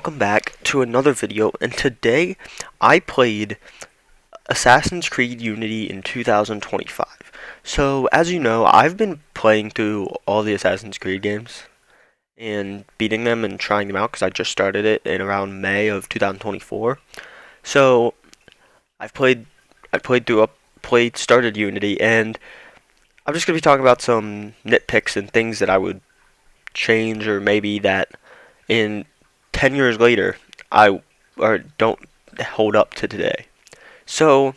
welcome back to another video, and today I played Assassin's Creed Unity in 2025. So, as you know, I've been playing through all the Assassin's Creed games and beating them and trying them out because I just started it in around May of 2024. So, I've played I played through up played started Unity, and I'm just going to be talking about some nitpicks and things that I would change, or maybe that in 10 years later I or don't hold up to today. So,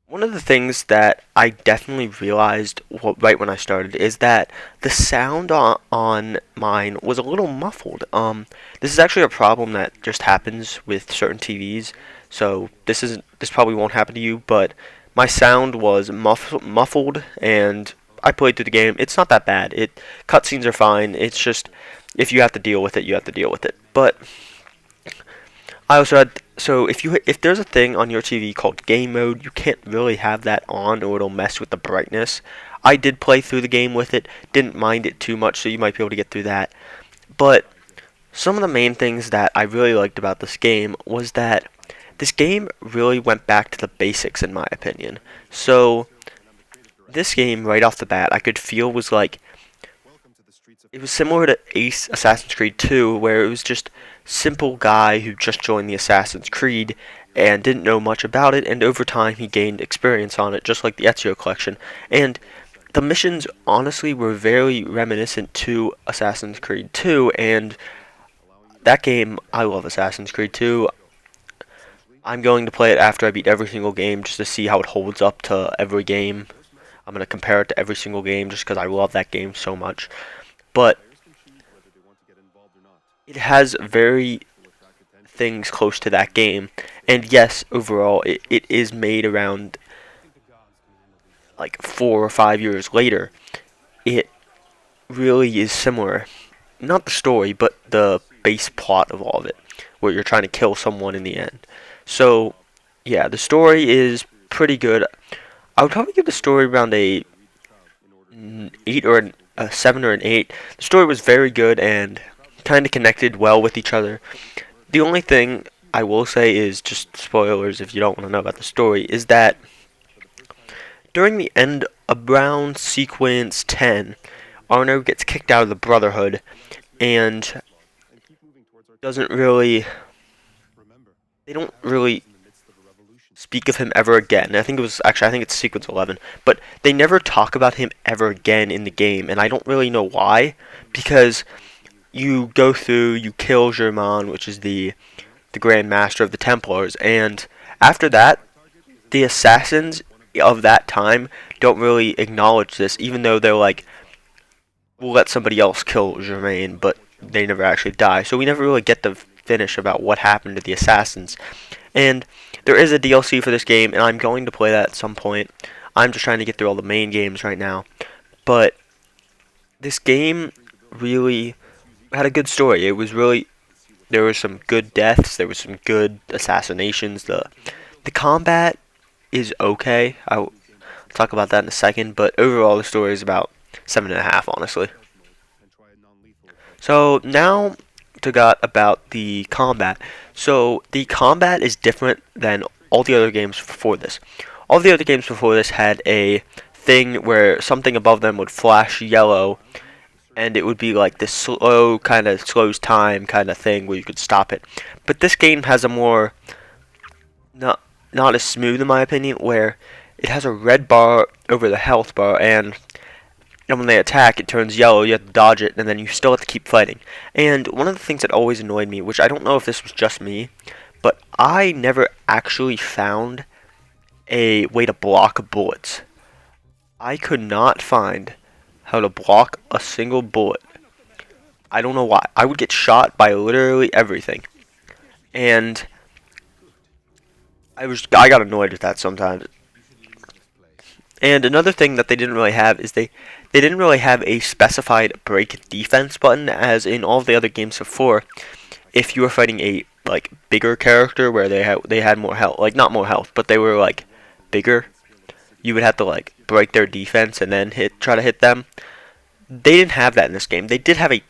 one of the things that I definitely realized right when I started is that the sound on mine was a little muffled. This is actually a problem that just happens with certain TVs. So this probably won't happen to you, but my sound was muffled, and I played through the game. It's not that bad. Cutscenes are fine. It's just if you have to deal with it, you have to deal with it. But I also had if there's a thing on your TV called game mode, you can't really have that on or it'll mess with the brightness. I did play through the game with it, didn't mind it too much, so you might be able to get through that. But some of the main things that I really liked about this game was that this game really went back to the basics in my opinion. So this game right off the bat I could feel was like it was similar to Assassin's Creed 2, where it was just simple guy who just joined the Assassin's Creed and didn't know much about it, and over time he gained experience on it, just like the Ezio collection. And the missions honestly were very reminiscent to Assassin's Creed 2, and that game, I love Assassin's Creed 2. I'm going to play it after I beat every single game just to see how it holds up to every game. I'm going to compare it to every single game just because I love that game so much. But it has very things close to that game, and yes, overall it is made around like 4 or 5 years later. It really is similar, not the story but the base plot of all of it, where you're trying to kill someone in the end. So yeah, the story is pretty good. I would probably give the story around a 8 or a 7 or an 8. The story was very good and kind of connected well with each other. The only thing I will say is, just spoilers if you don't want to know about the story, is that during the end, around sequence 10, Arno gets kicked out of the Brotherhood and doesn't really, they don't really speak of him ever again. I think it's sequence 11, but they never talk about him ever again in the game, and I don't really know why, because you go through, you kill Germain, which is the Grand Master of the Templars, and after that, the assassins of that time don't really acknowledge this, even though they're like, we'll let somebody else kill Germain, but they never actually die. So we never really get the finish about what happened to the assassins. And there is a DLC for this game, and I'm going to play that at some point. I'm just trying to get through all the main games right now. But this game really had a good story. There were some good deaths, there were some good assassinations. The combat is okay. I'll talk about that in a second, but overall the story is about 7.5, honestly. So now to talk about the combat. So the combat is different than all the other games before this. All the other games before this had a thing where something above them would flash yellow, and it would be like this slow, kind of slows time kind of thing where you could stop it. But this game has a more, not as smooth in my opinion, where it has a red bar over the health bar, and when they attack it turns yellow, you have to dodge it, and then you still have to keep fighting. And one of the things that always annoyed me, which I don't know if this was just me, but I never actually found a way to block bullets. I could not find how to block a single bullet. I don't know why. I would get shot by literally everything. And I got annoyed with that sometimes. And another thing that they didn't really have is they didn't really have a specified break defense button, as in all of the other games before. If you were fighting a like bigger character where they had more health, like not more health, but they were like bigger, you would have to like break their defense and then try to hit them. They didn't have that in this game. They did have a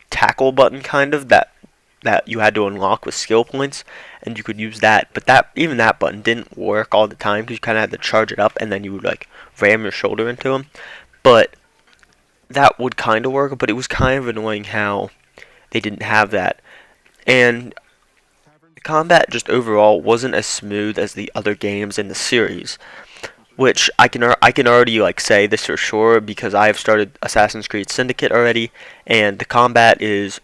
tackle button kind of that that you had to unlock with skill points, and you could use that. But even that button didn't work all the time because you kind of had to charge it up, and then you would like ram your shoulder into them. But that would kind of work, but it was kind of annoying how they didn't have that. And the combat just overall wasn't as smooth as the other games in the series, which I can already like say this for sure because I have started Assassin's Creed Syndicate already, and the combat is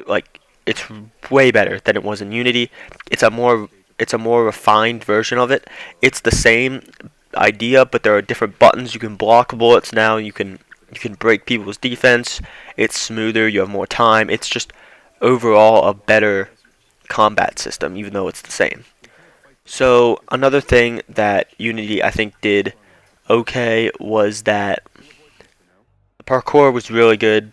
like it's way better than it was in Unity. It's a more refined version of it. It's the same idea, but there are different buttons. You can block bullets now. You can break people's defense. It's smoother. You have more time. It's just overall a better combat system, even though it's the same. So another thing that Unity I think did okay was that the parkour was really good.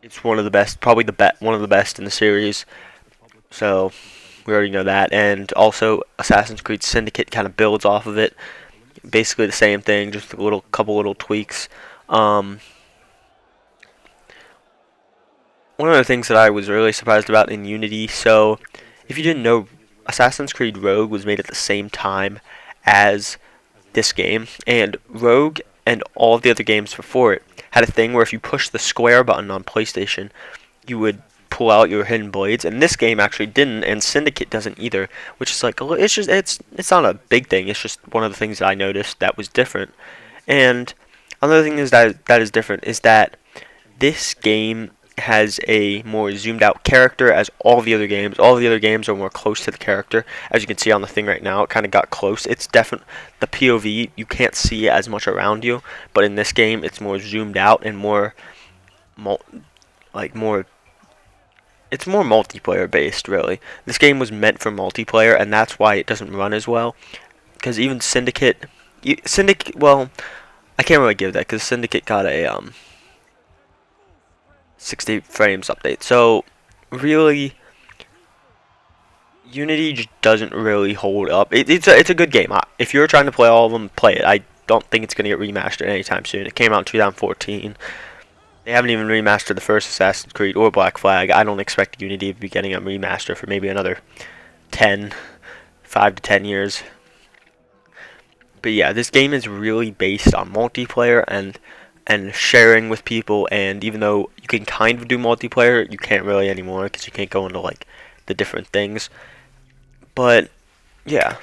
It's one of the best, probably one of the best in the series. So we already know that. And also Assassin's Creed Syndicate kind of builds off of it. Basically the same thing, just a couple little tweaks. One of the things that I was really surprised about in Unity, so if you didn't know, Assassin's Creed Rogue was made at the same time as this game, and Rogue and all of the other games before it had a thing where if you push the square button on PlayStation, you would pull out your hidden blades, and this game actually didn't, and Syndicate doesn't either, which is like it's not a big thing. It's just one of the things that I noticed that was different. And another thing is that is different is that this game has a more zoomed out character as all the other games. All the other games are more close to the character. As you can see on the thing right now, it kind of got close. It's definitely the POV, you can't see as much around you, but in this game it's more zoomed out and more it's more multiplayer based, really. This game was meant for multiplayer, and that's why it doesn't run as well. Because even Syndicate, well, I can't really give that because Syndicate got a 60 frames update. So really, Unity just doesn't really hold up. It's a good game. If you're trying to play all of them, play it. I don't think it's gonna get remastered anytime soon. It came out in 2014. They haven't even remastered the first Assassin's Creed or Black Flag. I don't expect Unity to be getting a remaster for maybe another 5 to 10 years. But yeah, this game is really based on multiplayer and sharing with people, and even though you can kind of do multiplayer, you can't really anymore because you can't go into like the different things. But yeah,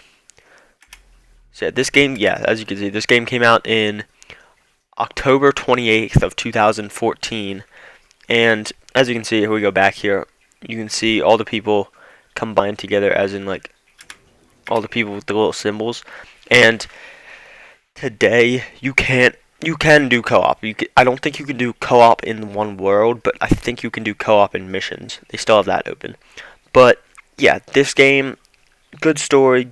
so this game, yeah, as you can see, this game came out in October 28th of 2014, and as you can see, if we go back here, you can see all the people combined together, as in like all the people with the little symbols. And today you can do co-op. I don't think you can do co-op in one world, but I think you can do co-op in missions. They still have that open. But yeah, this game, good story.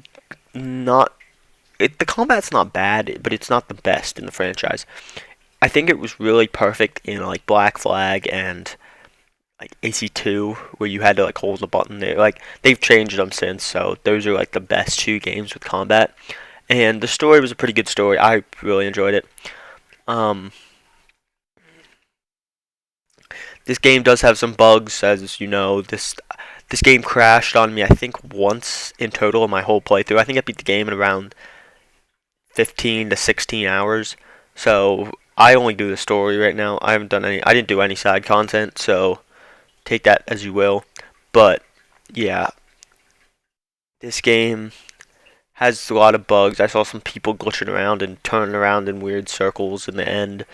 The combat's not bad, but it's not the best in the franchise. I think it was really perfect in like Black Flag and like AC2, where you had to like hold the button there. Like they've changed them since, so those are like the best two games with combat. And the story was a pretty good story. I really enjoyed it. This game does have some bugs, as you know. This game crashed on me, I think, once in total in my whole playthrough. I think I beat the game in around 15 to 16 hours. So I only do the story right now. I didn't do any side content, so take that as you will. But yeah, this game has a lot of bugs. I saw some people glitching around and turning around in weird circles in the end,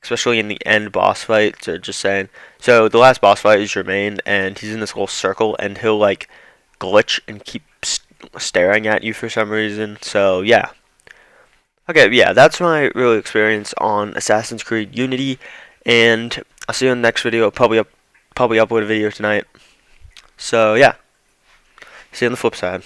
especially in the end boss fight. So just saying. So the last boss fight is Jermaine, and he's in this little circle, and he'll like glitch and keep staring at you for some reason. So yeah. Okay, yeah, that's my real experience on Assassin's Creed Unity, and I'll see you in the next video. I'll probably upload a video tonight. So yeah, see you on the flip side.